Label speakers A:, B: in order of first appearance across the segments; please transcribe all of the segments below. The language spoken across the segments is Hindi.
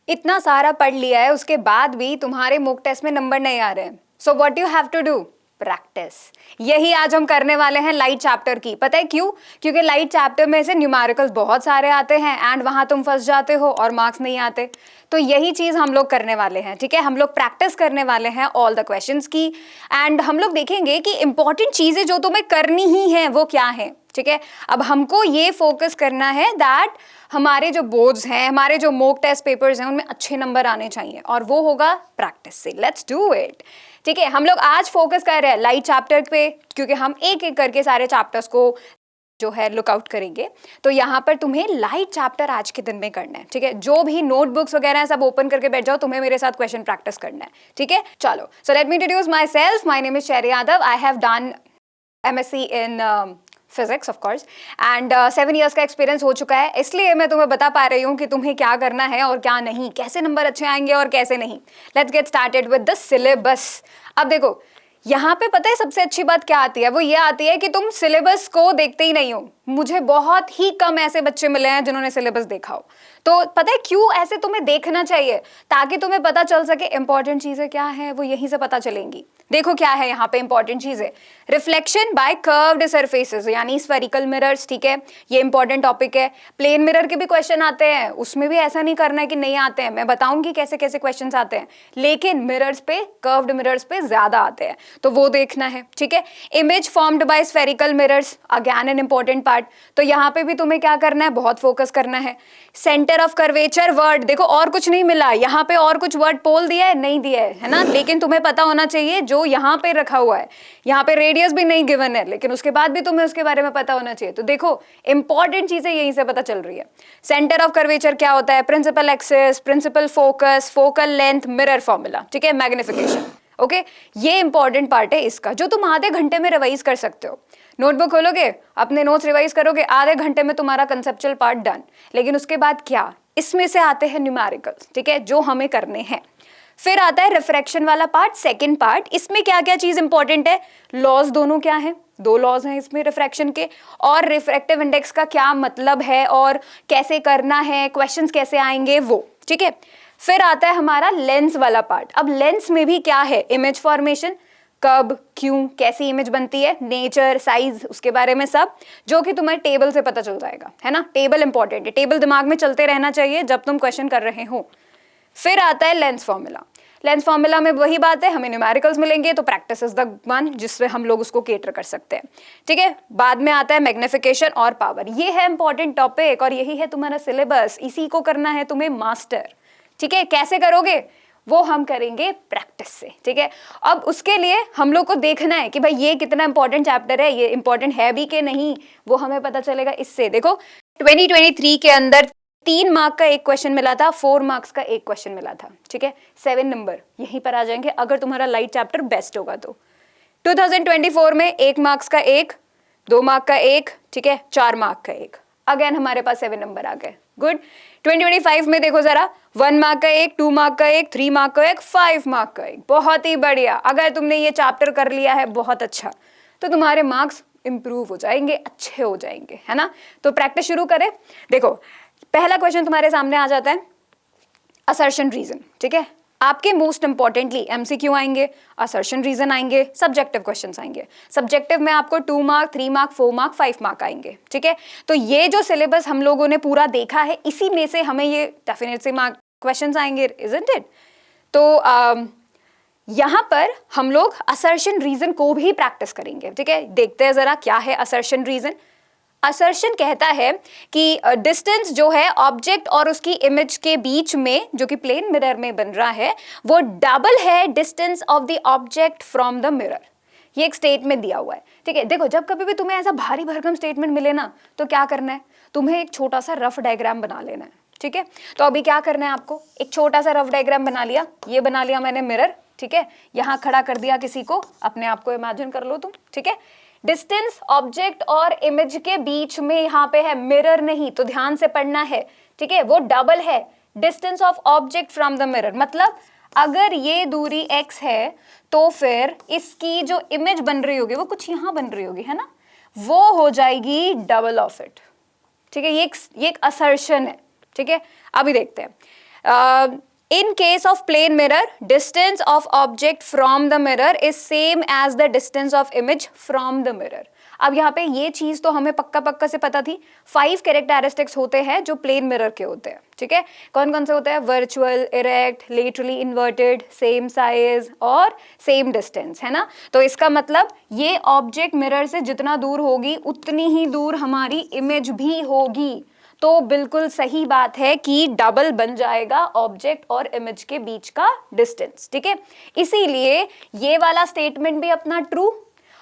A: इतना सारा पढ़ लिया है, उसके बाद भी तुम्हारे मॉक टेस्ट में नंबर नहीं आ रहे हैं। So what you have to do, practice. यही आज हम करने वाले हैं लाइट चैप्टर की। पता है क्यों? क्योंकि लाइट चैप्टर में से न्यूमेरिकल्स बहुत सारे आते हैं एंड वहां तुम फंस जाते हो और मार्क्स नहीं आते। तो यही चीज हम लोग करने वाले हैं, ठीक है। हम लोग प्रैक्टिस करने वाले हैं ऑल द क्वेश्चंस की, एंड हम लोग देखेंगे कि इंपॉर्टेंट चीजें जो तुम्हें करनी ही है वो क्या है, ठीक है। अब हमको ये फोकस करना है दैट हमारे जो बोर्ड्स हैं, हमारे जो मॉक टेस्ट पेपर्स हैं, उनमें अच्छे नंबर आने चाहिए, और वो होगा प्रैक्टिस से। लेट्स डू इट, ठीक है। हम लोग आज फोकस कर रहे हैं लाइट चैप्टर पे, क्योंकि हम एक एक करके सारे चैप्टर्स को जो है लुकआउट करेंगे। तो यहाँ पर तुम्हें लाइट चैप्टर आज के दिन में करना है, ठीक है। जो भी नोटबुक्स वगैरह है सब ओपन करके बैठ जाओ, तुम्हें मेरे साथ क्वेश्चन प्रैक्टिस करना है, ठीक है। चलो, so let me introduce myself. My name is Sheri Yadav. I have done MSc in physics of course, and 7 years का एक्सपीरियंस हो चुका है, इसलिए मैं तुम्हें बता पा रही हूँ कि तुम्हें क्या करना है और क्या नहीं, कैसे नंबर अच्छे आएंगे और कैसे नहीं। Let's get started with the syllabus. अब देखो, यहाँ पे पता है सबसे अच्छी बात क्या आती है? वो ये आती है कि तुम सिलेबस को देखते ही नहीं हो। मुझे बहुत ही कम ऐसे बच्चे मिले हैं जिन्होंने सिलेबस देखा हो। तो पता है क्यों ऐसे तुम्हें देखना चाहिए? ताकि तुम्हें पता चल सके इंपॉर्टेंट चीजें क्या है, वो यहीं से पता चलेंगी। देखो क्या है यहाँ पे इंपॉर्टेंट चीजें। रिफ्लेक्शन बाय कर्व्ड सरफेसेस, यानी स्फेरिकल मिरर्स, ठीक है, ये इंपॉर्टेंट टॉपिक है। प्लेन मिरर के भी क्वेश्चन आते हैं, उसमें भी ऐसा नहीं करना है कि नहीं आते हैं, मैं बताऊंगी कैसे कैसे क्वेश्चन आते हैं, लेकिन मिरर्स पे, कर्व्ड मिरर्स पे ज्यादा आते हैं, तो वो देखना है, ठीक है। Image formed by spherical mirrors, again an important part. तो यहाँ पे भी तुम्हें क्या करना है, बहुत फोकस करना है। सेंटर ऑफ कर्वेचर वर्ड, देखो और कुछ नहीं मिला यहाँ पे, और कुछ वर्ड पोल दिया है नहीं दिया है ना, लेकिन तुम्हें पता होना चाहिए जो यहाँ पे रखा हुआ है। यहाँ पे रेडियस भी नहीं गिवन है, लेकिन उसके बाद भी तुम्हें उसके बारे में पता होना चाहिए। तो देखो इंपॉर्टेंट चीजें यहीं से पता चल रही है। सेंटर ऑफ कर्वेचर क्या होता है, principal axis, principal focus, focal length, mirror formula, ठीक है, मैग्निफिकेशन, ओके। ये इंपॉर्टेंट पार्ट है इसका, जो तुम आधे घंटे में रिवाइज कर सकते हो। नोटबुक खोलोगे, अपने नोट्स रिवाइज करोगे, आधे घंटे में तुम्हारा कंसेप्चुअल पार्ट डन। लेकिन उसके बाद क्या, इसमें से आते हैं न्यूमेरिकल्स, ठीक है, जो हमें करने हैं। फिर आता है रिफ्रैक्शन वाला पार्ट, सेकंड पार्ट। इसमें क्या क्या चीज इंपॉर्टेंट है, लॉज दोनों क्या है, 2 लॉज हैं इसमें रिफ्रैक्शन के, और रिफ्रैक्टिव इंडेक्स का क्या मतलब है और कैसे करना है, क्वेश्चंस कैसे आएंगे वो, ठीक है। फिर आता है हमारा लेंस वाला पार्ट। अब लेंस में भी क्या है, इमेज फॉर्मेशन, कब, क्यों, कैसी इमेज बनती है, नेचर, साइज, उसके बारे में सब, जो कि तुम्हें टेबल से पता चल जाएगा, है ना। टेबल इंपॉर्टेंट है, टेबल दिमाग में चलते रहना चाहिए जब तुम क्वेश्चन कर रहे हो। फिर आता है लेंस फॉर्मूला। लेंस फॉर्मूला में वही बात है, हमें न्यूमेरिकल्स मिलेंगे, तो प्रैक्टिस इज द वन जिससे हम लोग उसको केटर कर सकते हैं, ठीक है। बाद में आता है मैग्निफिकेशन और पावर। ये है इंपॉर्टेंट टॉपिक और यही है तुम्हारा सिलेबस, इसी को करना है तुम्हें मास्टर, ठीक है। कैसे करोगे वो हम करेंगे प्रैक्टिस से, ठीक है। अब उसके लिए हम लोग को देखना है कि भाई ये कितना इंपॉर्टेंट चैप्टर है, ये इंपॉर्टेंट है भी कि नहीं, वो हमें पता चलेगा इससे। देखो 2023 के अंदर 3 मार्क का एक क्वेश्चन मिला था, 4 मार्क्स का एक क्वेश्चन मिला था, ठीक है। 7 नंबर यहीं पर आ जाएंगे अगर तुम्हारा लाइट चैप्टर बेस्ट होगा तो। 2024 में 1 मार्क्स का एक, 2 मार्क का एक, ठीक है, 4 मार्क का एक, अगेन हमारे पास 7 नंबर आ गए, गुड। 2025 में देखो जरा, 1 मार्क का एक, 2 मार्क का एक, 3 मार्क का एक, 5 मार्क का एक, बहुत ही बढ़िया। अगर तुमने ये चैप्टर कर लिया है बहुत अच्छा, तो तुम्हारे मार्क्स इंप्रूव हो जाएंगे, अच्छे हो जाएंगे, है ना। तो प्रैक्टिस शुरू करें। देखो पहला क्वेश्चन तुम्हारे सामने आ जाता है, असर्शन रीजन, ठीक है। आपके मोस्ट इंपॉर्टेंटली एमसीक्यू आएंगे, असर्शन रीजन आएंगे, सब्जेक्टिव क्वेश्चंस आएंगे। सब्जेक्टिव में आपको 2 मार्क, 3 मार्क, 4 मार्क, 5 मार्क आएंगे, ठीक है। तो ये जो सिलेबस हम लोगों ने पूरा देखा है, इसी में से हमें ये डेफिनेटली मार्क क्वेश्चंस आएंगे, इजंट इट। तो यहाँ पर हम लोग असर्शन रीजन को भी प्रैक्टिस करेंगे, ठीक है। देखते हैं जरा क्या है असर्शन रीजन। असर्शन कहता है कि डिस्टेंस जो है ऑब्जेक्ट और उसकी इमेज के बीच में, जो कि प्लेन मिरर में बन रहा है, वो डबल है distance of the object from the mirror. ये एक स्टेटमेंट दिया हुआ है, ठीक है। देखो जब कभी भी तुम्हें ऐसा भारी भरकम स्टेटमेंट मिले ना, तो क्या करना है, तुम्हें एक छोटा सा रफ डायग्राम बना लेना है, ठीक है। तो अभी क्या करना है आपको, एक छोटा सा रफ डायग्राम बना लिया, ये बना लिया मैंने मिरर, ठीक है। यहाँ खड़ा कर दिया किसी को, अपने आप को इमेजिन कर लो तुम, ठीक है। डिस्टेंस ऑब्जेक्ट और इमेज के बीच में यहाँ पे है, मिरर नहीं, तो ध्यान से पढ़ना है, ठीक है। वो डबल है distance of object from the mirror, मतलब अगर ये दूरी x है तो फिर इसकी जो इमेज बन रही होगी वो कुछ यहाँ बन रही होगी, है ना, वो हो जाएगी डबल ऑफ इट, ठीक है। ये एक असर्शन है, ठीक है। अभी देखते हैं, In case of plane mirror, distance of object from the mirror is same as the distance of image from the mirror. अब यहाँ पे ये चीज तो हमें पक्का पक्का से पता थी, 5 कैरेक्टरिस्टिक्स होते हैं जो प्लेन मिरर के होते हैं, ठीक है। कौन कौन से होते हैं? Virtual, erect, laterally inverted, same size और सेम डिस्टेंस, है ना। तो इसका मतलब ये ऑब्जेक्ट मिरर से जितना दूर होगी उतनी ही दूर हमारी इमेज भी होगी। तो बिल्कुल सही बात है कि डबल बन जाएगा ऑब्जेक्ट और इमेज के बीच का डिस्टेंस, ठीक है। इसीलिए ये वाला स्टेटमेंट भी अपना ट्रू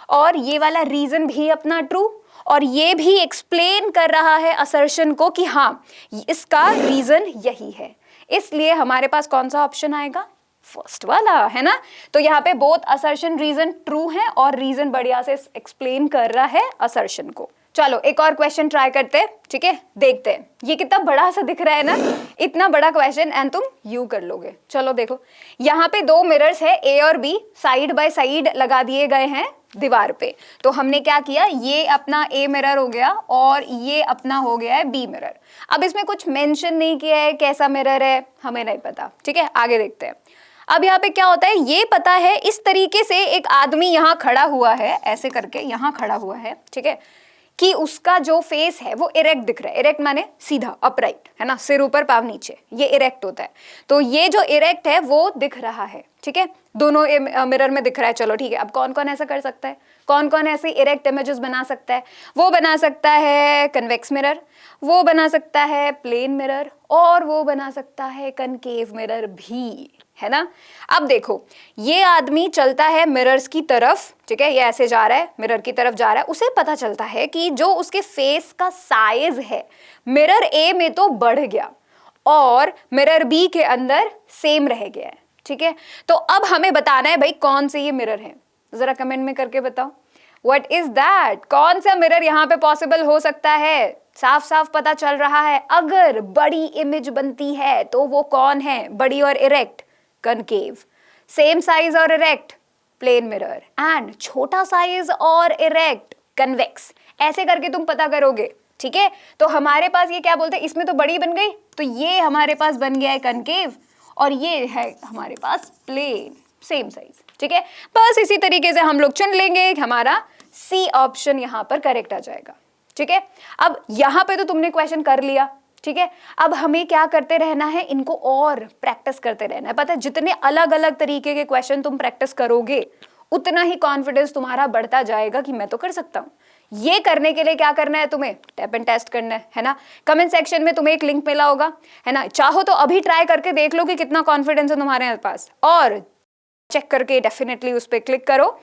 A: और ये वाला रीजन भी अपना ट्रू, और ये भी एक्सप्लेन कर रहा है असर्शन को कि हाँ इसका रीजन यही है। इसलिए हमारे पास कौन सा ऑप्शन आएगा? फर्स्ट वाला, है ना। तो यहाँ पे बोथ असर्शन रीजन ट्रू है और रीजन बढ़िया से एक्सप्लेन कर रहा है असर्शन को। चलो एक और क्वेश्चन ट्राई करते हैं, ठीक है। देखते हैं ये कितना बड़ा सा दिख रहा है ना, इतना बड़ा क्वेश्चन एंड तुम यू कर लोगे। चलो देखो, यहाँ पे 2 मिरर्स है ए और बी, साइड बाय साइड लगा दिए गए हैं दीवार पे। तो हमने क्या किया, ये अपना ए मिरर हो गया और ये अपना हो गया है बी मिरर। अब इसमें कुछ मेंशन नहीं किया है कैसा मिरर है, हमें नहीं पता, ठीक है। आगे देखते हैं। अब यहाँ पे क्या होता है, ये पता है इस तरीके से एक आदमी यहाँ खड़ा हुआ है, ऐसे करके यहाँ खड़ा हुआ है, ठीक है, कि उसका जो फेस है वो इरेक्ट दिख रहा है। इरेक्ट माने सीधा, अपराइट, है ना, सिर ऊपर पाँव नीचे, ये इरेक्ट होता है। तो ये जो इरेक्ट है वो दिख रहा है, ठीक है, दोनों मिरर में दिख रहा है। चलो ठीक है, अब कौन कौन ऐसा कर सकता है, कौन कौन ऐसे इरेक्ट इमेजेस बना सकता है? वो बना सकता है कन्वेक्स मिरर, वो बना सकता है प्लेन मिरर, और वो बना सकता है कनकेव मिरर भी, है ना। अब देखो ये आदमी चलता है मिरर्स की तरफ, ठीक है, ये ऐसे जा रहा है, मिरर की तरफ जा रहा है। उसे पता चलता है कि जो उसके फेस का साइज है मिरर ए में तो बढ़ गया और मिरर बी के अंदर सेम रह गया है, ठीक है। तो अब हमें बताना है भाई कौन से ये मिरर है, जरा कमेंट में करके बताओ व्हाट इज दैट, कौन सा मिरर यहाँ पे पॉसिबल हो सकता है। साफ साफ पता चल रहा है अगर बड़ी इमेज बनती है तो वो कौन है, बड़ी और इरेक्ट कनकेव, सेम साइज और इरेक्ट प्लेन मिरर, एंड छोटा साइज और इरेक्ट कन्वेक्स। ऐसे करके तुम पता करोगे, ठीक है। तो हमारे पास ये क्या बोलते हैं, इसमें तो बड़ी बन गई, तो ये हमारे पास बन गया है कनकेव और ये है हमारे पास प्लेन, सेम साइज, ठीक है। बस इसी तरीके से हम लोग चुन लेंगे, हमारा सी ऑप्शन यहाँ पर करेक्ट आ जाएगा, ठीक है। अब यहाँ पे तो तुमने क्वेश्चन कर लिया, ठीक है। अब हमें क्या करते रहना है, इनको और प्रैक्टिस करते रहना है। पता है जितने अलग अलग तरीके के क्वेश्चन तुम प्रैक्टिस करोगे उतना ही कॉन्फिडेंस तुम्हारा बढ़ता जाएगा कि मैं तो कर सकता हूँ। ये करने के लिए क्या करना है, तुम्हें टैप एंड टेस्ट करना है ना। कमेंट सेक्शन में तुम्हें एक लिंक मिला होगा, है ना, चाहो तो अभी ट्राई करके देख लो कि कितना कॉन्फिडेंस है तुम्हारे पास, और चेक करके डेफिनेटली उस पर क्लिक करो।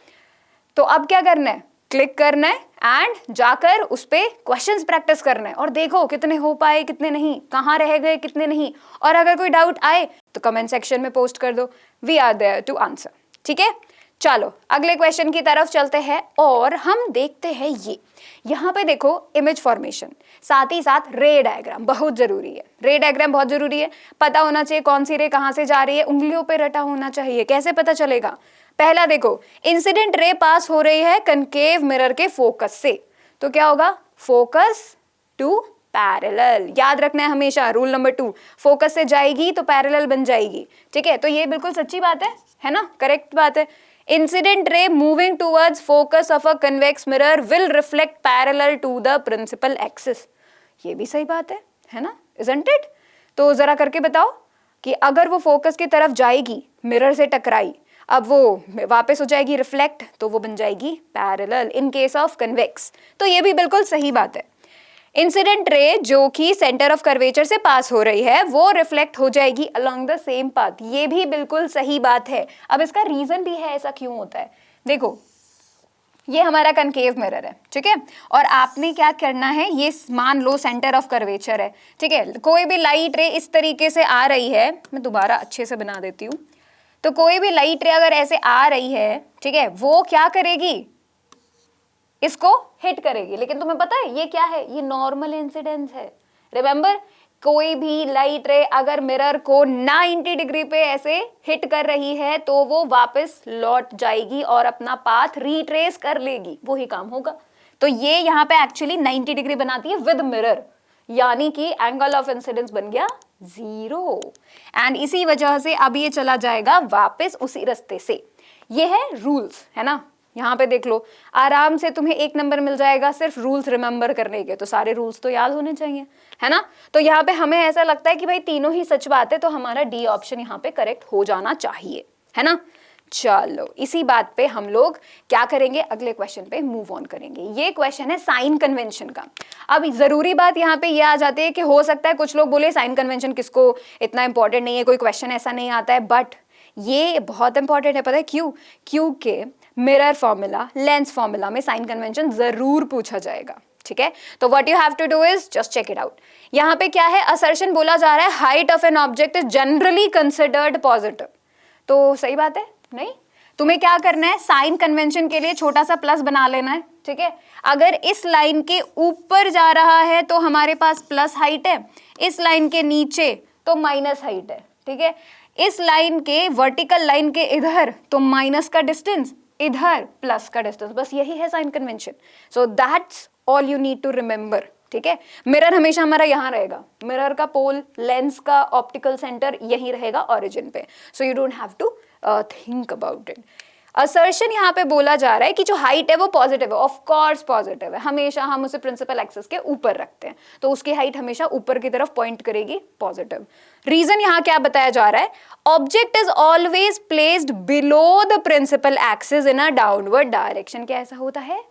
A: तो अब क्या करना है, क्लिक करना है एंड जाकर उस पे क्वेश्चंस प्रैक्टिस करना है और देखो कितने हो पाए कितने नहीं, कहाँ रह गए कितने नहीं। और अगर कोई डाउट आए तो कमेंट सेक्शन में पोस्ट कर दो, we are there to answer, ठीक है। चलो अगले क्वेश्चन की तरफ चलते हैं और हम देखते हैं ये यहाँ पे देखो इमेज फॉर्मेशन, साथ ही साथ रे डायग्राम बहुत जरूरी है। रे डायग्राम बहुत जरूरी है, पता होना चाहिए कौन सी रे कहाँ से जा रही है, उंगलियों पे रटा होना चाहिए। कैसे पता चलेगा, पहला देखो इंसिडेंट रे पास हो रही है कनकेव मिरर के फोकस से, तो क्या होगा, फोकस टू पैरेलल। याद रखना है हमेशा रूल नंबर 2, फोकस से जाएगी तो पैरेलल बन जाएगी, ठीक है। तो ये बिल्कुल सच्ची बात है ना, करेक्ट बात है। Incident ray moving towards focus of a convex mirror will reflect parallel to the principal axis, ये भी सही बात है ना, इजंट इट। तो जरा करके बताओ कि अगर वो फोकस की तरफ जाएगी, मिरर से टकराई, अब वो वापस हो जाएगी रिफ्लेक्ट, तो वो बन जाएगी parallel in case of convex. तो ये भी बिल्कुल सही बात है। इंसिडेंट रे जो कि सेंटर ऑफ कर्वेचर से पास हो रही है वो रिफ्लेक्ट हो जाएगी अलोंग द सेम पाथ, ये भी बिल्कुल सही बात है। अब इसका रीजन भी है ऐसा क्यों होता है, देखो ये हमारा कनकेव मिरर है, ठीक है, और आपने क्या करना है, ये मान लो सेंटर ऑफ कर्वेचर है, ठीक है। कोई भी लाइट रे इस तरीके से आ रही है, मैं दोबारा अच्छे से बना देती हूँ। तो कोई भी लाइट रे अगर ऐसे आ रही है, ठीक है, वो क्या करेगी, इसको हिट करेगी। लेकिन तुम्हें पता है ये क्या है, ये नॉर्मल इंसिडेंस है। रिमेंबर, कोई भी लाइट रे अगर मिरर को 90 डिग्री पे ऐसे हिट कर रही है तो वो वापस लौट जाएगी और अपना पाथ रिट्रेस कर लेगी, वही काम होगा। तो ये यहाँ पे एक्चुअली 90 डिग्री बनाती है विद मिरर, यानी कि एंगल ऑफ इंसिडेंस बन गया 0। एंड इसी वजह से अब ये चला जाएगा वापस उसी रास्ते से। ये है रूल्स, है ना। यहाँ पे देख लो, आराम से तुम्हें 1 नंबर मिल जाएगा सिर्फ रूल्स रिमेंबर करने के। तो सारे रूल्स तो याद होने चाहिए, है ना। तो यहाँ पे हमें ऐसा लगता है कि भाई तीनों ही सच बात है, तो हमारा डी ऑप्शन यहाँ पे करेक्ट हो जाना चाहिए, है ना। चलो इसी बात पे हम लोग क्या करेंगे, अगले क्वेश्चन पे मूव ऑन करेंगे। ये क्वेश्चन है साइन कन्वेंशन का। अब जरूरी बात यहाँ पे ये आ जाती है कि हो सकता है कुछ लोग बोले साइन कन्वेंशन किसको इतना इंपॉर्टेंट नहीं है, कोई क्वेश्चन ऐसा नहीं आता है, बट ये बहुत इंपॉर्टेंट है। पता है क्यों? क्योंकि मिरर फॉर्मूला, लेंस फॉर्मूला में साइन कन्वेंशन जरूर पूछा जाएगा, ठीक है। तो what you have to do is just check it out. यहाँ पे क्या है, असर्शन बोला जा रहा है height of an object is generally considered positive. तो सही बात है? नहीं, तुम्हें क्या करना है, साइन कन्वेंशन के लिए छोटा सा प्लस बना लेना है, ठीक है। अगर इस लाइन के ऊपर जा रहा है तो हमारे पास प्लस हाइट है, इस लाइन के नीचे तो माइनस हाइट है, ठीक है। इस लाइन के वर्टिकल लाइन के इधर तो माइनस का डिस्टेंस, इधर प्लस का डिस्टेंस, बस यही है sign convention. So that's all you need to remember, ठीक है। मिरर हमेशा हमारा यहाँ रहेगा, मिरर का पोल, लेंस का ऑप्टिकल सेंटर यही रहेगा ओरिजिन पे। So you don't have to think about it. Assertion यहाँ पे बोला जा रहा है कि जो हाइट है वो पॉजिटिव है, ऑफ कोर्स पॉजिटिव है, हमेशा हम उसे प्रिंसिपल एक्सिस के ऊपर रखते हैं, तो उसकी हाइट हमेशा ऊपर की तरफ पॉइंट करेगी, पॉजिटिव। रीजन यहाँ क्या बताया जा रहा है, object is always placed below the principal axis in a downward direction. क्या ऐसा होता है?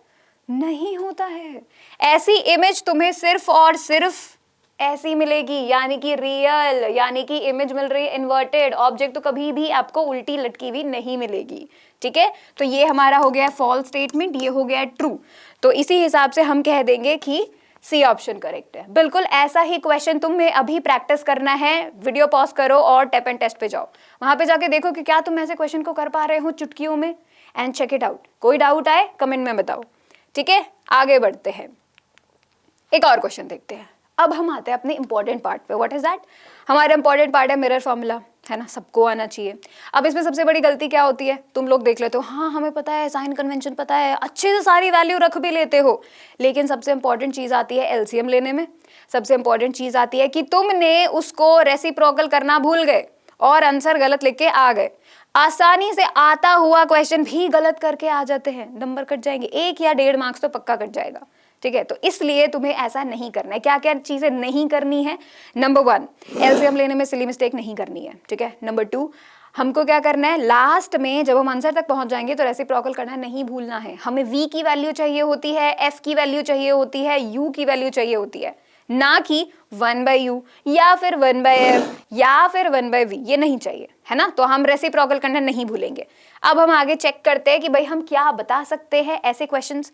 A: नहीं होता है। ऐसी इमेज तुम्हें सिर्फ और सिर्फ ऐसी मिलेगी, यानी कि रियल, यानी कि इमेज मिल रही है इन्वर्टेड, ऑब्जेक्ट तो कभी भी आपको उल्टी लटकी हुई नहीं मिलेगी, ठीक है। तो ये हमारा हो गया फॉल्स स्टेटमेंट, ये हो गया ट्रू। तो इसी हिसाब से हम कह देंगे कि सी ऑप्शन करेक्ट है। बिल्कुल ऐसा ही क्वेश्चन तुम्हें अभी प्रैक्टिस करना है, वीडियो पॉज करो और टैप एंड टेस्ट पे जाओ, वहां पे जाके देखो कि क्या तुम ऐसे क्वेश्चन को कर पा रहे हो चुटकियों में, एंड चेक इट आउट। कोई डाउट आए कमेंट में बताओ, ठीक है। आगे बढ़ते हैं, एक और क्वेश्चन देखते हैं। अब हम आते हैं अपने इंपॉर्टेंट पार्ट पे। What is that? हमारा इंपॉर्टेंट पार्ट है मिरर फॉर्मूला, है ना, सबको आना चाहिए। अब इसमें सबसे बड़ी गलती क्या होती है, तुम लोग देख लेते हो, हाँ हमें पता है, साइन कन्वेंशन पता है, अच्छे से सारी वैल्यू रख भी लेते हो, लेकिन सबसे इंपॉर्टेंट चीज आती है एलसीएम लेने में। सबसे इंपॉर्टेंट चीज आती है कि तुमने उसको रेसिप्रोकल करना भूल गए और आंसर गलत लिख के आ गए। आसानी से आता हुआ क्वेश्चन भी गलत करके आ जाते हैं, नंबर कट जाएंगे, 1 या 1.5 मार्क्स तो पक्का कट जाएगा, ठीक है। तो इसलिए तुम्हें ऐसा नहीं करना है। क्या क्या चीजें नहीं करनी है? नंबर 1, एलसीएम लेने में सिली मिस्टेक नहीं करनी है, ठीक है। नंबर 2, हमको क्या करना है, लास्ट में जब हम आंसर तक पहुंच जाएंगे तो रेसिप्रोकल करना नहीं भूलना है। हमें v की वैल्यू चाहिए होती है, f की वैल्यू चाहिए होती है, u की वैल्यू चाहिए होती है, ना कि 1/u या फिर 1/f या फिर 1/v, ये नहीं चाहिए, है ना। तो हम रेसिप्रोकल करना नहीं भूलेंगे। अब हम आगे चेक करते हैं कि भाई हम क्या बता सकते हैं ऐसे क्वेश्चंस।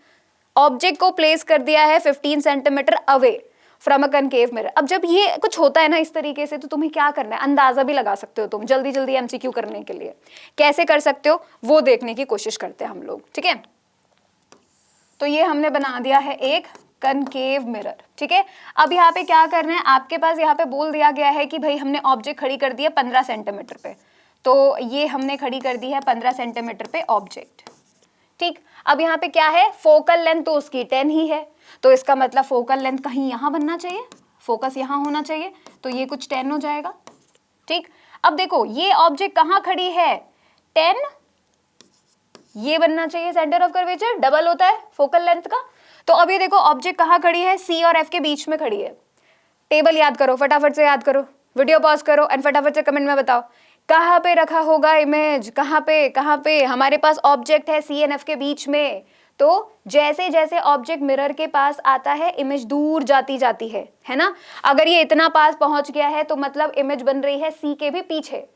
A: ऑब्जेक्ट को प्लेस कर दिया है 15 centimetre away from a concave mirror. अब जब ये कुछ होता है ना इस तरीके से, तो तुम्हें क्या करना है, अंदाजा भी लगा सकते हो तुम जल्दी जल्दी एमसीक्यू करने के लिए। कैसे कर सकते हो वो देखने की कोशिश करते हैं हम लोग, ठीक है। तो ये हमने बना दिया है एक कनकेव मिरर, ठीक है। अब यहाँ पे क्या करना है, आपके पास यहाँ पे बोल दिया गया है कि भाई हमने ऑब्जेक्ट खड़ी कर दी है 15 सेंटीमीटर पे, तो ये हमने खड़ी कर दी है 15 सेंटीमीटर पे ऑब्जेक्ट, ठीक। अब यहाँ पे क्या है, फोकल लेंथ तो उसकी 10 ही है, तो इसका मतलब फोकल लेंथ कहीं यहाँ बनना चाहिए, फोकस यहाँ होना चाहिए, तो ये कुछ 10 हो जाएगा, ठीक। अब देखो ये ऑब्जेक्ट कहाँ खड़ी है, 10, ये बनना चाहिए सेंटर ऑफ कर्वेचर, डबल होता है फोकल लेंथ का। तो अब ये देखो ऑब्जेक्ट कहाँ खड़ी है, सी और एफ के बीच में खड़ी है। टेबल याद करो, फटाफट से याद करो, वीडियो पॉज करो एंड फटाफट से कमेंट में बताओ कहाँ पे रखा होगा इमेज, कहाँ पे हमारे पास ऑब्जेक्ट है सी एंड एफ के बीच में। तो जैसे जैसे ऑब्जेक्ट मिरर के पास आता है इमेज दूर जाती है ना। अगर ये इतना पास पहुंच गया है तो मतलब इमेज बन रही है सी के भी पीछे,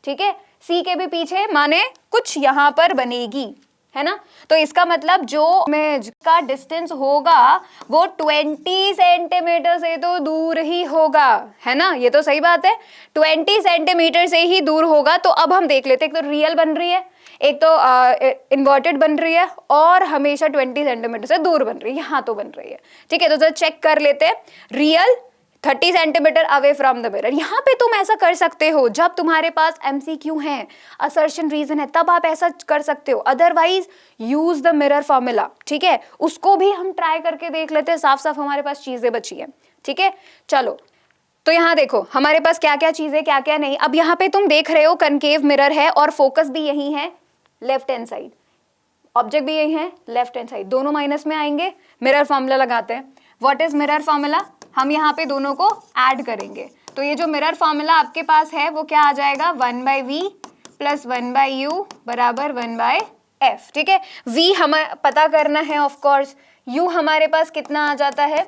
A: ठीक है। सी के भी पीछे माने कुछ यहाँ पर बनेगी, है ना। तो इसका मतलब जो इमेज का डिस्टेंस होगा वो 20 सेंटीमीटर से तो दूर ही होगा, है ना। ये तो सही बात है, 20 सेंटीमीटर से ही दूर होगा। तो अब हम देख लेते हैं, एक तो रियल बन रही है, एक तो इन्वर्टेड बन रही है, और हमेशा 20 सेंटीमीटर से दूर बन रही है, यहाँ तो बन रही है, ठीक है। तो जरा चेक कर लेते हैं, real 30 centimetre away from the mirror. यहाँ पे तुम ऐसा कर सकते हो जब तुम्हारे पास एमसीक्यू है, असर्शन रीजन है, तब आप ऐसा कर सकते हो। Otherwise use the mirror formula, ठीक है। उसको भी हम ट्राई करके देख लेते हैं, साफ साफ हमारे पास चीजें बची हैं, ठीक है। चलो तो यहाँ देखो हमारे पास क्या क्या चीजें क्या क्या नहीं। अब यहाँ पे तुम देख रहे हो कनकेव मिरर है और फोकस भी यही है लेफ्ट हैंड साइड, ऑब्जेक्ट भी यही है लेफ्ट हैंड साइड, दोनों माइनस में आएंगे। मिरर फॉर्मूला लगाते हैं। What is mirror formula? हम यहाँ पे दोनों को ऐड करेंगे, तो ये जो मिरर फॉर्मूला आपके पास है वो क्या आ जाएगा, 1/v प्लस 1/u बराबर 1/f। ठीक है, v हमें पता करना है ऑफ कोर्स, u हमारे पास कितना आ जाता है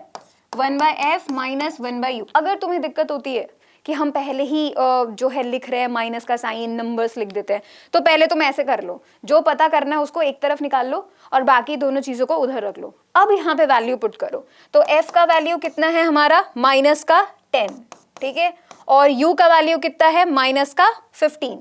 A: 1/f माइनस 1/u। अगर तुम्हें दिक्कत होती है कि हम पहले ही जो है लिख रहे हैं माइनस का साइन, नंबर्स लिख देते हैं, तो पहले तुम ऐसे कर लो, जो पता करना है उसको एक तरफ निकाल लो और बाकी दोनों चीजों को उधर रख लो। अब यहाँ पे वैल्यू पुट करो, तो f का वैल्यू कितना है हमारा माइनस का 10, ठीक है, और u का वैल्यू कितना है माइनस का 15।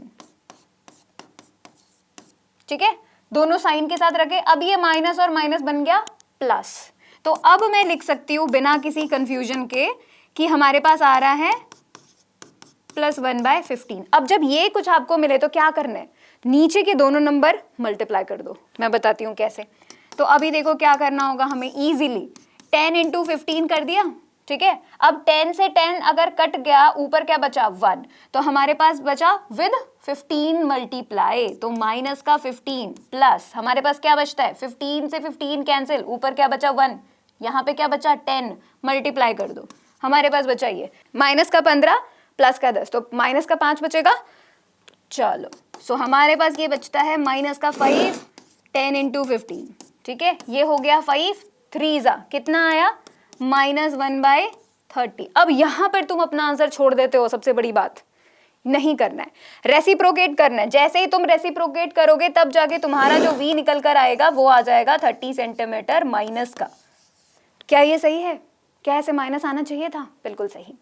A: ठीक है, दोनों साइन के साथ रखे। अब ये माइनस और माइनस बन गया प्लस, तो अब मैं लिख सकती हूं बिना किसी कंफ्यूजन के कि हमारे पास आ रहा है प्लस 1/15। अब जब ये कुछ आपको मिले तो क्या करना है, नीचे के दोनों नंबर मल्टीप्लाई कर दो। मैं बताती हूँ कैसे। तो अभी देखो क्या करना होगा हमें, इजीली 10 इंटू 15 कर दिया। ठीक है, अब 10 से 10 अगर कट गया, ऊपर क्या बचा 1, तो हमारे पास बचा विद 15 मल्टीप्लाई, तो माइनस का 15 प्लस हमारे पास क्या बचता है 15 से 15 कैंसिल, ऊपर क्या बचा 1, यहाँ पे क्या बचा 10, मल्टीप्लाई कर दो, हमारे पास बचा ये माइनस का 15 प्लस का 10, तो माइनस का 5 बचेगा। चलो सो हमारे पास ये बचता है माइनस का 5, 10 इंटू 15। ठीक है, ये हो गया 5, 3 जा कितना आया माइनस 1/30। अब यहां पर तुम अपना आंसर छोड़ देते हो, सबसे बड़ी बात नहीं करना है, रेसिप्रोकेट करना है। जैसे ही तुम रेसिप्रोकेट करोगे तब जाके तुम्हारा जो v निकल कर आएगा वो आ जाएगा 30 सेंटीमीटर माइनस का। क्या ये सही है? क्या ऐसे माइनस आना चाहिए था? बिल्कुल सही।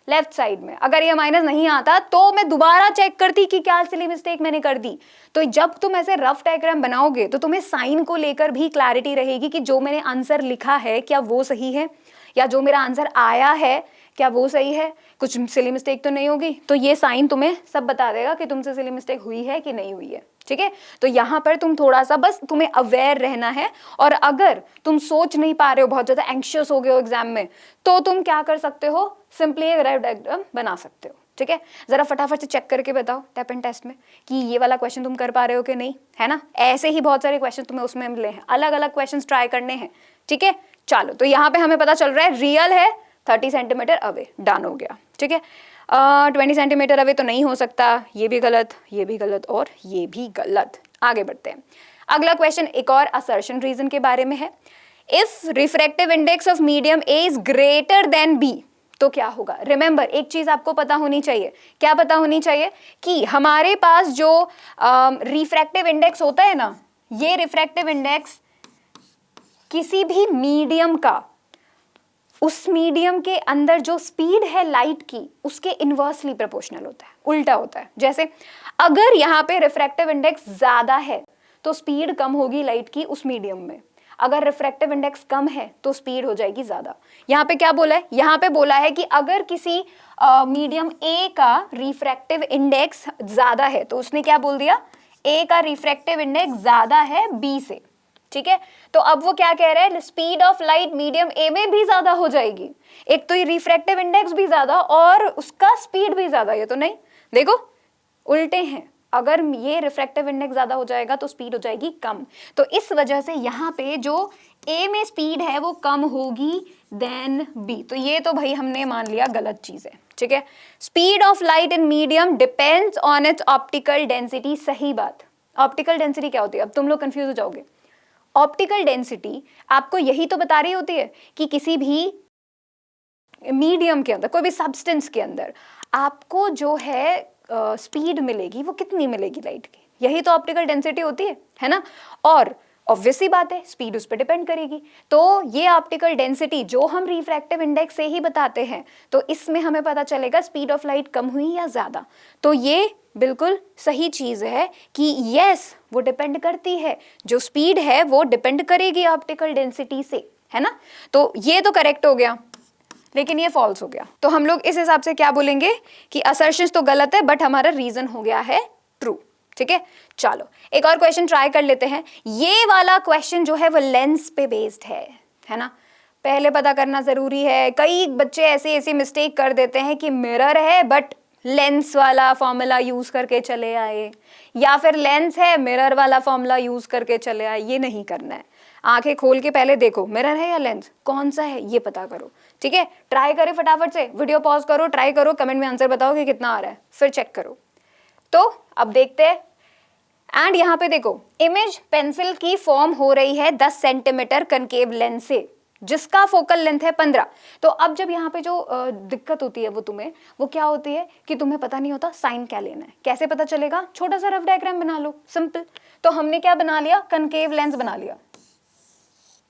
A: लेफ्ट साइड में अगर ये माइनस नहीं आता तो मैं दोबारा चेक करती कि क्या सिली मिस्टेक मैंने कर दी। तो जब तुम ऐसे रफ डायग्राम बनाओगे तो तुम्हें साइन को लेकर भी क्लैरिटी रहेगी कि जो मैंने आंसर लिखा है क्या वो सही है, या जो मेरा आंसर आया है क्या वो सही है, कुछ सिली मिस्टेक तो नहीं होगी। तो ये साइन तुम्हें सब बता देगा कि तुमसे सिली मिस्टेक हुई है कि नहीं हुई है। ठीक है, तो यहाँ पर तुम थोड़ा सा बस तुम्हें अवेयर रहना है, और अगर तुम सोच नहीं पा रहे हो, बहुत ज्यादा एंक्शियस हो गए हो एग्जाम में, तो तुम क्या कर सकते हो, सिंपली एक रफ डायग्राम बना सकते हो। ठीक है, जरा फटाफट से चेक करके बताओ टैप एंड टेस्ट में कि ये वाला क्वेश्चन तुम कर पा रहे हो कि नहीं, है ना। ऐसे ही बहुत सारे क्वेश्चन तुम्हें उसमें मिले हैं, अलग अलग क्वेश्चन ट्राई करने हैं। ठीक है, चलो तो यहाँ पे हमें पता चल रहा है रियल है 30 सेंटीमीटर अवे, डन हो गया। ठीक है, 20 सेंटीमीटर अवे तो नहीं हो सकता, ये भी गलत, ये भी गलत और ये भी गलत। आगे बढ़ते हैं। अगला क्वेश्चन एक और असर्शन रीजन के बारे में है। If refractive index of medium A is greater than B, तो क्या होगा। रिमेंबर एक चीज आपको पता होनी चाहिए, क्या पता होनी चाहिए कि हमारे पास जो रिफ्रैक्टिव इंडेक्स होता है ना, ये रिफ्रैक्टिव इंडेक्स किसी भी मीडियम का, उस मीडियम के अंदर जो स्पीड है लाइट की उसके इनवर्सली प्रोपोर्शनल होता है, उल्टा होता है। जैसे अगर यहाँ पे रिफ्रैक्टिव इंडेक्स ज्यादा है तो स्पीड कम होगी लाइट की उस मीडियम में, अगर रिफ्रैक्टिव इंडेक्स कम है तो स्पीड हो जाएगी ज्यादा। यहाँ पे क्या बोला है, यहाँ पे बोला है कि अगर किसी मीडियम ए का रिफ्रैक्टिव इंडेक्स ज्यादा है, तो उसने क्या बोल दिया, ए का रिफ्रैक्टिव इंडेक्स ज्यादा है बी से। ठीक है, तो अब वो क्या कह रहे हैं, स्पीड ऑफ लाइट मीडियम ए में भी ज्यादा हो जाएगी। एक तो ये रिफ्रैक्टिव इंडेक्स भी ज्यादा और उसका स्पीड भी ज्यादा, ये तो नहीं, देखो उल्टे हैं। अगर ये रिफ्रैक्टिव इंडेक्स ज्यादा हो जाएगा तो स्पीड हो जाएगी कम, तो इस वजह से यहाँ पे जो ए में स्पीड है वो कम होगी देन बी। तो ये तो भाई हमने मान लिया गलत चीज है। ठीक है, speed of light in medium depends on it's optical density. सही बात, ऑप्टिकल डेंसिटी क्या होती है, अब तुम लोग कंफ्यूज हो जाओगे। ऑप्टिकल डेंसिटी आपको यही तो बता रही होती है कि किसी भी मीडियम के अंदर, कोई भी सब्सटेंस के अंदर आपको जो है स्पीड मिलेगी वो कितनी मिलेगी लाइट की, यही तो ऑप्टिकल डेंसिटी होती है ना। और ऑब्वियसली बात है स्पीड उस पर डिपेंड करेगी। तो ये ऑप्टिकल डेंसिटी जो हम रिफ्रैक्टिव इंडेक्स से ही बताते हैं, तो इसमें हमें पता चलेगा स्पीड ऑफ लाइट कम हुई या ज्यादा। तो ये बिल्कुल सही चीज है कि यस वो डिपेंड करती है, जो स्पीड है वो डिपेंड करेगी ऑप्टिकल डेंसिटी से, है ना। तो ये तो करेक्ट हो गया, लेकिन ये फॉल्स हो गया। तो हम लोग इस हिसाब से क्या बोलेंगे कि असर्शंस तो गलत है बट हमारा रीजन हो गया है ट्रू। ठीक है, चलो एक और क्वेश्चन ट्राई कर लेते हैं। ये वाला क्वेश्चन जो है वो लेंस पे बेस्ड है ना। पहले पता करना जरूरी है। कई बच्चे ऐसे ऐसे मिस्टेक कर देते हैं कि मिरर है बट लेंस वाला फॉर्मूला यूज करके चले आए, या फिर लेंस है मिरर वाला फॉर्मूला यूज करके चले आए। ये नहीं करना है। आंखें खोल के पहले देखो मिरर है या लेंस, कौन सा है ये पता करो, ठीक है। ट्राई करें फटाफट से, वीडियो पॉज करो, ट्राई करो, कमेंट में आंसर बताओ कि कितना आ रहा है, फिर चेक करो। तो अब देखते हैं। एंड यहाँ पे देखो, इमेज पेंसिल की फॉर्म हो रही है 10 सेंटीमीटर कनकेव लेंस से, जिसका फोकल लेंथ है 15। तो अब जब यहाँ पे जो दिक्कत होती है वो तुम्हें, वो क्या होती है कि तुम्हें पता नहीं होता साइन क्या लेना है। कैसे पता चलेगा? छोटा सा रफ डायग्राम बना लो, सिंपल। तो हमने क्या बना लिया? कनकेव लेंस बना लिया,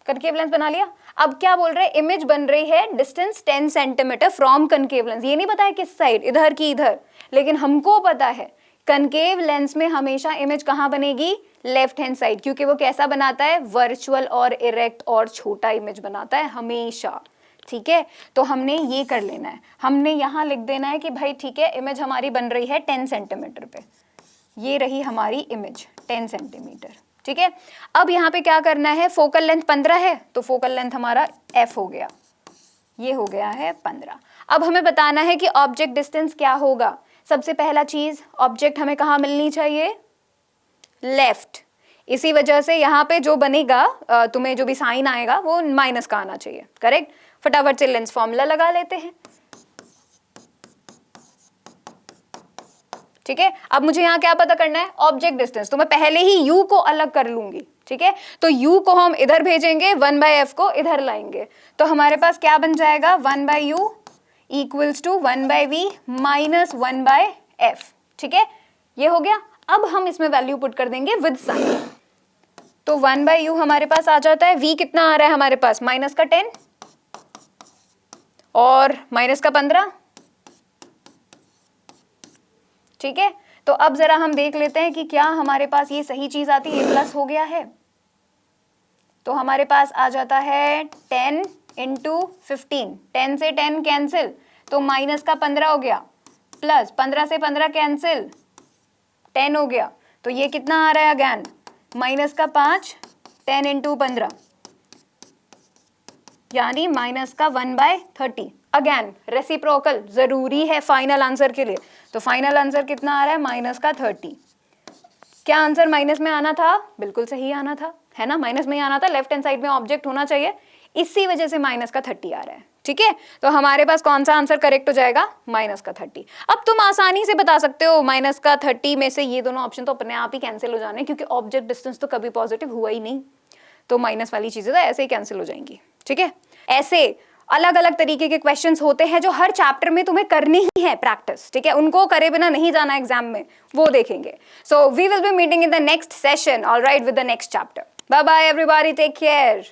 A: कनकेव लेंस बना लिया। अब क्या बोल रहे हैं? इमेज बन रही है distance 10 centimetre from concave lens. ये नहीं पता है किस साइड, इधर की इधर, लेकिन हमको पता है कनकेव लेंस में हमेशा इमेज कहाँ बनेगी? लेफ्ट हैंड साइड, क्योंकि वो कैसा बनाता है? वर्चुअल और इरेक्ट और छोटा इमेज बनाता है हमेशा, ठीक है। तो हमने ये कर लेना है, हमने यहाँ लिख देना है कि भाई ठीक है, इमेज हमारी बन रही है 10 सेंटीमीटर पे, ये रही हमारी इमेज 10 सेंटीमीटर, ठीक है। अब यहाँ पे क्या करना है? फोकल लेंथ 15 है, तो फोकल लेंथ हमारा f हो गया, ये हो गया है 15। अब हमें बताना है कि ऑब्जेक्ट डिस्टेंस क्या होगा। सबसे पहला चीज, ऑब्जेक्ट हमें कहाँ मिलनी चाहिए? लेफ्ट। इसी वजह से यहाँ पे जो बनेगा, तुम्हें जो भी साइन आएगा वो माइनस का आना चाहिए, करेक्ट। फटाफट से लेंस फॉर्मूला लगा लेते हैं, ठीक है। अब मुझे यहाँ क्या पता करना है? Object distance. तो मैं पहले ही u को अलग कर लूंगी, ठीक है। तो u को हम इधर भेजेंगे, 1/f को इधर लाएंगे, तो हमारे पास क्या बन जाएगा? 1/u equals to 1/v minus 1/f, ठीक है। ये हो गया। अब हम इसमें वैल्यू पुट कर देंगे विद साइन, तो 1/u हमारे पास आ जाता है। v कितना आ रहा है हमारे पास? माइनस का 10 और माइनस का 15, ठीक है। तो अब जरा हम देख लेते हैं कि क्या हमारे पास ये सही चीज आती है। प्लस हो गया है, तो हमारे पास आ जाता है 10 इंटू 15, 10 से 10 कैंसिल, तो माइनस का 15 हो गया, प्लस 15 से 15 कैंसिल, 10 हो गया। तो ये कितना आ रहा है अगेन? माइनस का 5, 10 इंटू 15, यानी माइनस का 1/30। अगेन रेसिप्रोकल जरूरी है फाइनल आंसर के लिए, तो फाइनल आंसर कितना आ रहा है? माइनस का 30। क्या आंसर माइनस में आना था? बिल्कुल सही आना था, है ना। माइनस में ही आना था, लेफ्ट हैंड साइड में ऑब्जेक्ट होना चाहिए, इसी वजह से माइनस का 30 आ रहा है, ठीक है। तो हमारे पास कौन सा आंसर करेक्ट हो जाएगा? माइनस का 30। अब तुम आसानी से बता सकते हो माइनस का 30 में से ये दोनों ऑप्शन तो अपने आप ही कैंसिल हो जाने, क्योंकि ऑब्जेक्ट डिस्टेंस तो कभी पॉजिटिव हुआ ही नहीं, तो माइनस वाली चीजें तो ऐसे ही कैंसिल हो जाएंगी, ठीक है। ऐसे अलग अलग तरीके के क्वेश्चंस होते हैं जो हर चैप्टर में तुम्हें करनी ही है प्रैक्टिस, ठीक है। उनको करे बिना नहीं जाना एग्जाम में, वो देखेंगे। So we will be meeting in the next session, alright, with the next chapter. Bye bye everybody, take care.